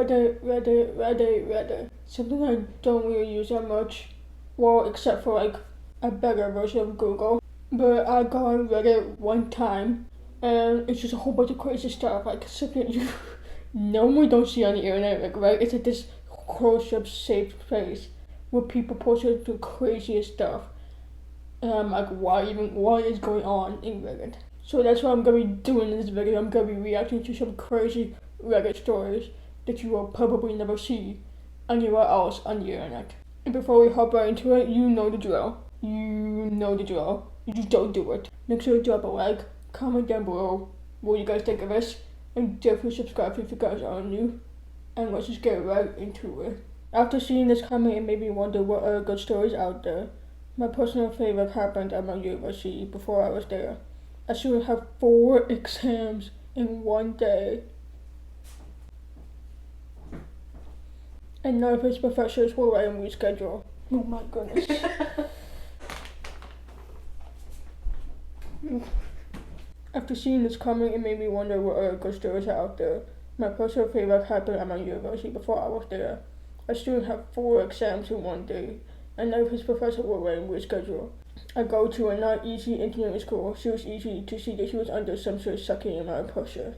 Reddit. Something I don't really use that much. Well, except for like a better version of Google. But I got on Reddit one time, and it's just a whole bunch of crazy stuff, like something you normally don't see on the internet, like, right? It's like this close-up safe place where people post the craziest stuff. And I'm like, what is going on in Reddit? So that's what I'm gonna be doing in this video. I'm gonna be reacting to some crazy Reddit stories that you will probably never see anywhere else on the internet. And before we hop right into it, you know the drill. You just don't do it. Make sure to drop a like, comment down below what you guys think of this, and definitely subscribe if you guys are new. And let's just get right into it. After seeing this comment, it made me wonder what other good stories out there. My personal favorite happened at my university before I was there. I should have 4 exams in one day. And none of his professors were letting me reschedule. Oh my goodness. After seeing this comment, it made me wonder what other good stories are out there. My personal favorite happened at my university before I was there. A student had 4 exams in one day, and none of his professors were letting me reschedule. I go to a not easy engineering school. She was easy to see that he was under some sort of sucking amount of pressure.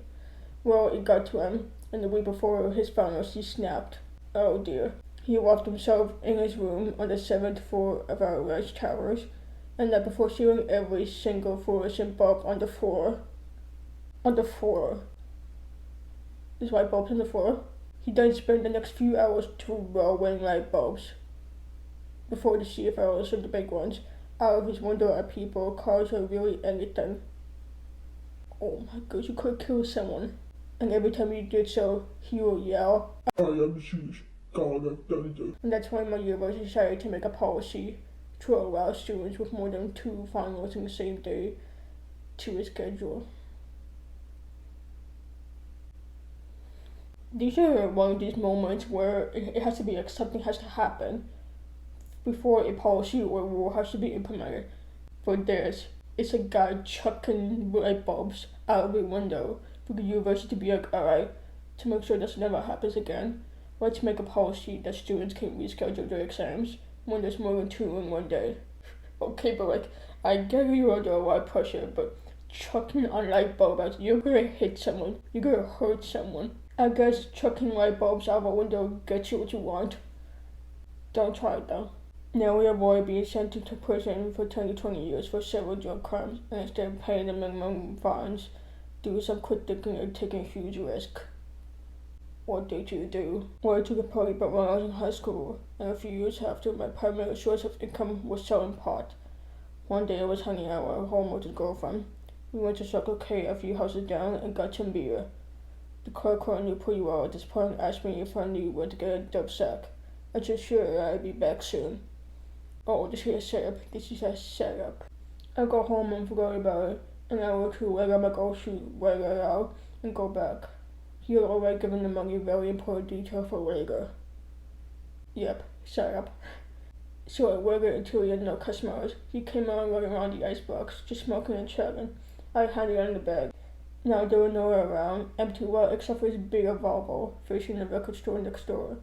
Well, it got to him, and the week before his finals, he snapped. Oh dear. He locked himself in his room on the 7th floor of our large towers, and that before seeing every single fluorescent bulb on the floor. There's light bulbs on the floor. He then spent the next few hours throwing light bulbs before the CFLs and the big ones out of his window at people, cars, or really anything. Oh my gosh, you could kill someone. And every time you did so, he will yell, "I am Zeus, God of thunder." And that's why my university decided to make a policy to allow students with more than 2 finals in the same day to reschedule. These are one of these moments where it has to be like something has to happen before a policy or rule has to be implemented. For this, it's a guy chucking light bulbs out of a window for the university to be like, alright, to make sure this never happens again, let's make a policy that students can reschedule their exams when there's more than 2 in one day. Okay, but like, I get you're under a lot of pressure, but chucking a light bulb out, you're gonna hit someone, you're gonna hurt someone. I guess chucking light bulbs out of a window gets you what you want. Don't try it though. Now we avoid being sentenced to prison for 10 to 20 years for several drug crimes, and instead of paying the minimum fines, do some quick thinking and taking a huge risk. What did you do? Well, I took a party but when I was in high school, and a few years after, my primary source of income was selling pot. One day I was hanging out at home with his girlfriend. We went to Circle K a few houses down and got some beer. The clerk who I knew pretty well at this point asked me if I knew where to get a dub sack. I said sure, I'd be back soon. Oh, this is a setup. This is a setup. I got home and forgot about it. An hour or two later, I'm like, oh shoot, wear it out and go back. He had already given the money, very important detail for later. Yep, setup. So I waited until he had no customers. He came out running around the icebox, just smoking and chatting. I handed him the bag. Now there were nowhere around, empty lot except for his bigger Volvo, facing the record store next door.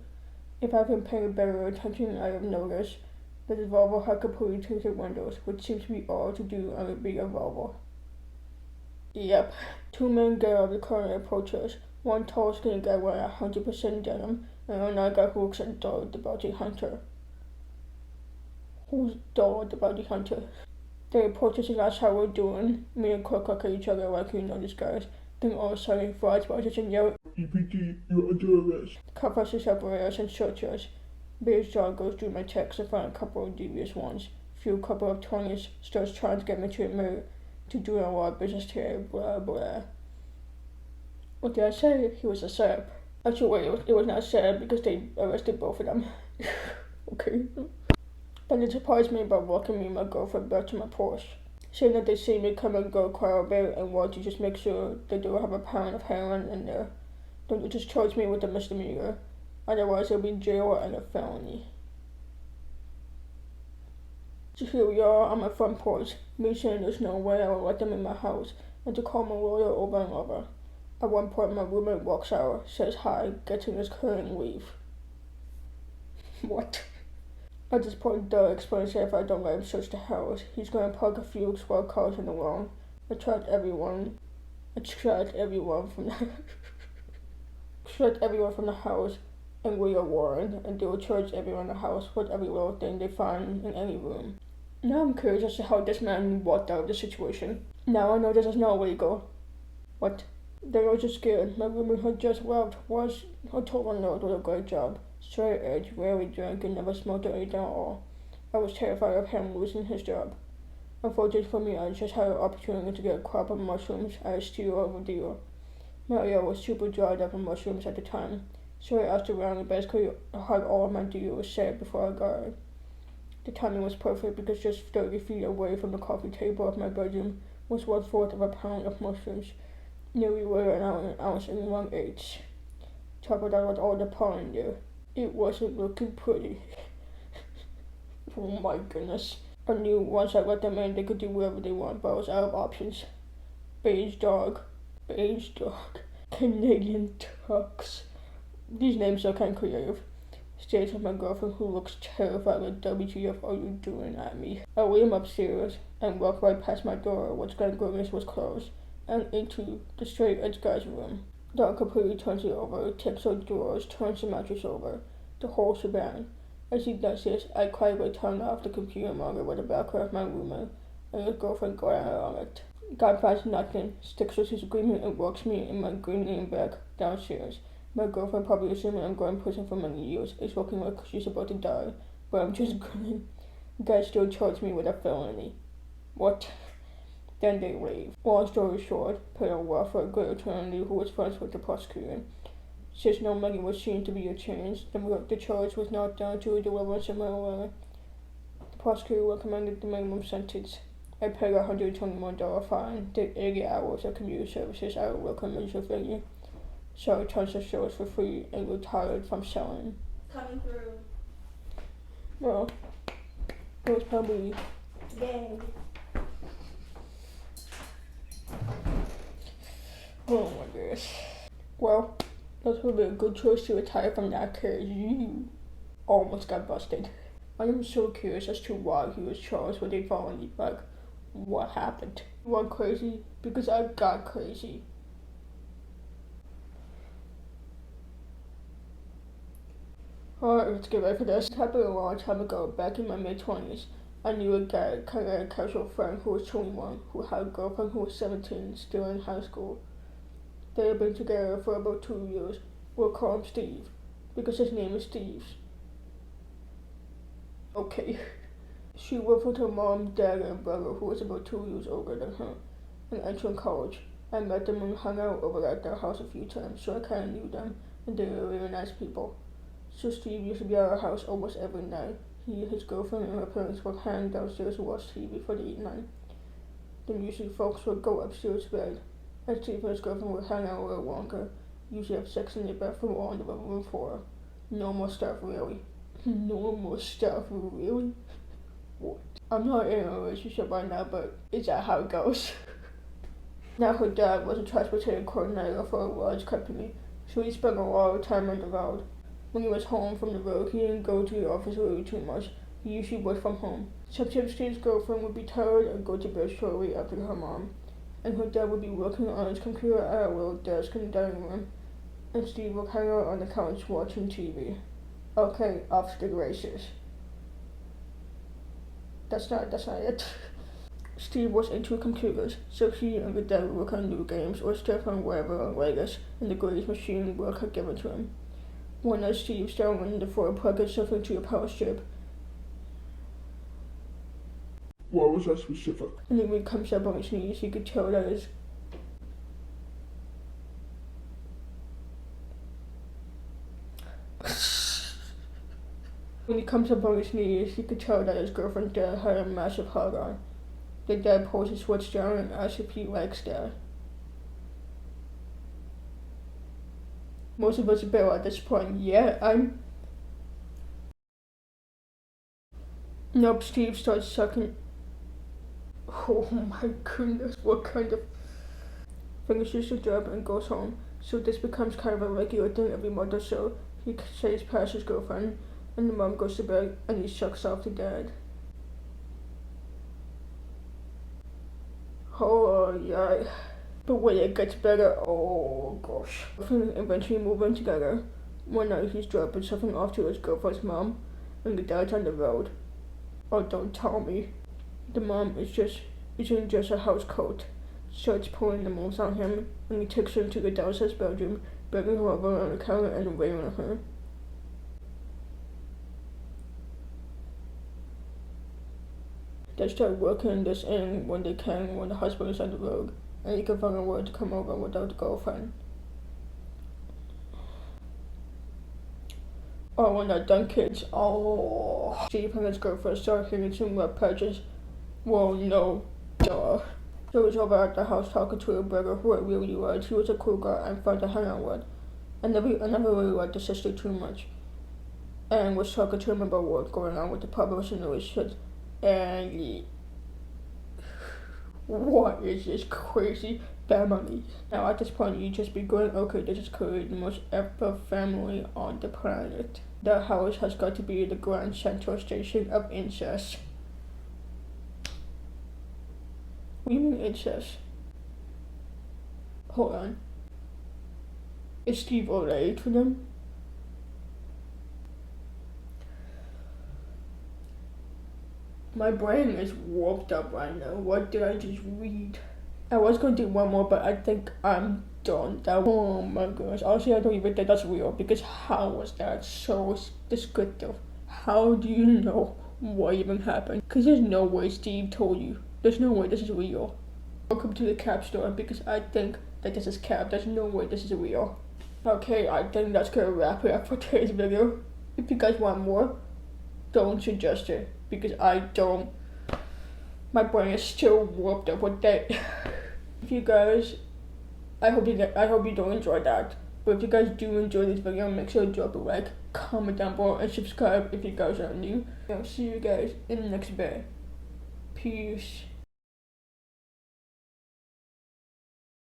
If I've been paying better attention, I have noticed that the Volvo had completely tinted windows, which seems to be all to do on a bigger Volvo. Yep. 2 men get out of the car and approach us. One tall skinny guy wearing 100% denim, and another guy who looks like Dog the Bounty Hunter. Who's Dog the Bounty Hunter? They approach us and ask how we're doing. Me and Clark look at each other like we know these guys. Then all of a sudden, flies by us and yell, "EPD, you're under arrest." The cop has to separate us and search us. Bear's jaw goes through my texts and find a couple of devious ones. Few couple of 20s starts trying to get me to admit to doing a lot of business here, blah blah. What did I say? He was a setup. Actually, wait, it was not a setup because they arrested both of them. Okay. But it surprised me by walking me and my girlfriend back to my Porsche, saying that they see me come and go quite a bit and want to just make sure they don't have a pound of heroin in there. Don't you just charge me with a misdemeanor, otherwise I'll be in jail and a felony. So here we are on my front porch, me saying there's no way I will let them in my house, and to call my lawyer over and over. At one point, my roommate walks out, says hi, gets in his car and leaves. What? At this point, Doug explains that if I don't let him search the house, he's gonna park a few squad cars in the lawn, attract everyone from the house, and we are warned, and they will charge everyone in the house with every little thing they find in any room. Now I'm curious as to how this man walked out of the situation. Now I know this is not legal. What? They were just scared. My roommate had just left, was a total nerd with a great job. Straight edge, rarely drank, and never smoked or anything at all. I was terrified of him losing his job. Unfortunately for me, I just had an opportunity to get a crop of mushrooms at a steal of a deal. My area was super dried up on mushrooms at the time, so I asked around and basically had all of my deal set before I got it. The timing was perfect because just 30 feet away from the coffee table of my bedroom was 1/4 of a pound of mushrooms, nearly weighed an ounce and 1/8. Top of that with all the pollen there. It wasn't looking pretty. Oh my goodness. I knew once I let them in they could do whatever they want, but I was out of options. Beige dog, Canadian Tux. These names are kind of creative. Stares at my girlfriend who looks terrified like WTF are you doing at me? I lead him upstairs and walk right past my door, which thank goodness was closed, and into the straight edge guy's room. Dog completely turns it over, takes out drawers, turns the mattress over, the whole shebang. As he does this, I quietly turn off the computer monitor with the background of my roommate and his girlfriend going on it. God finds nothing, sticks with his agreement and walks me in my green name bag downstairs. My girlfriend, probably assuming I'm going to prison for many years, is looking like she's about to die, but I'm just grinning. The guy still charged me with a felony. What? Then they leave. Long story short, paid a lot for a good attorney who was friends with the prosecutor. Since no money was seen to be a change, the charge was knocked down to a deliverance of marijuana. The prosecutor recommended the minimum sentence. I paid a $121 fine, did 80 hours of community services out of local Pennsylvania, saw tons of shows for free, and retired from selling. Coming through. Well, it was probably... Yay. Oh my gosh. Well, that would be a good choice to retire from that because you almost got busted. I am so curious as to why he was charged with a felony. Like, what happened? You went crazy? Because I got crazy. Alright, let's get ready for this. It happened a long time ago, back in my mid-20s. I knew a guy, kind of a casual friend who was 21, who had a girlfriend who was 17, still in high school. They had been together for about 2 years. We'll call him Steve, because his name is Steve. Okay. She worked with her mom, dad, and brother, who was about 2 years older than her, and entering college. I met them and hung out over at their house a few times, so I kind of knew them, and they were really nice people. So Steve used to be at our house almost every night. He, his girlfriend, and her parents would hang downstairs to watch TV for the evening. Then usually folks would go upstairs to bed, and Steve and his girlfriend would hang out a little longer, usually have sex in the bathroom or on the living room floor. Normal stuff, really. Normal stuff, really? What? I'm not in a relationship right now, but is that how it goes? Now her dad was a transportation coordinator for a large company, so he spent a lot of time on the road. When he was home from the road, he didn't go to the office really too much. He usually worked from home. Sometimes Steve's girlfriend would be tired and go to bed shortly after her mom, and her dad would be working on his computer at a little desk in the dining room, and Steve would hang out on the couch watching TV. Okay, off to the races. That's not it. Steve was into computers, so he and the dad would work on new games or stuff on whatever on Vegas, and the greatest machine work had given to him. One night Steve started running the floor plugging something to a power strip. What was that specific? And then when he comes up on his knees, he could tell that his girlfriend's dad had a massive hug on. The dad pulls his switch down and asks if he likes that. Most of us bail at this point. Yeah, Nope, Steve starts sucking. Oh my goodness, what kind of finishes the job and goes home. So this becomes kind of a regular thing every month or so. He says past his girlfriend, and the mom goes to bed, and he sucks off the dad. Oh yeah. But when it gets better, oh gosh. Eventually move in together. One night he's dropping something off to his girlfriend's mom, and the dad's on the road. Oh, don't tell me. The mom isn't just a house coat. Starts pulling the moves on him, and he takes her to the downstairs bedroom, begging her over on the counter and waiting on her. They start working this in when they can, when the husband is on the road, and he can find a way to come over without the girlfriend. Oh, when they're done, kids, Steve and his girlfriend start hearing some web pages. Well, no, duh. So he's over at the house talking to a brother who I really liked. He was a cool guy and fun to hang out with. I never really liked the sister too much. And was talking to him about what's going on with the publishers and the relationships. And what is this crazy family? Now at this point you just be going, okay, this is clearly the most epic family on the planet. The house has got to be the grand central station of incest. What do you mean incest? Hold on. Is Steve related to them? My brain is warped up right now. What did I just read? I was going to do one more, but I think I'm done. Oh my goodness. Honestly, I don't even think that's real, because how was that so descriptive? How do you know what even happened? Because there's no way Steve told you. There's no way this is real. Welcome to the cap store, because I think that this is cap. There's no way this is real. Okay, I think that's gonna wrap it up for today's video. If you guys want more, don't suggest it, because I don't. My brain is still warped up with that. If you guys, I hope you don't enjoy that. But if you guys do enjoy this video, make sure to drop a like, comment down below, and subscribe if you guys are new. I'll see you guys in the next video. Peace.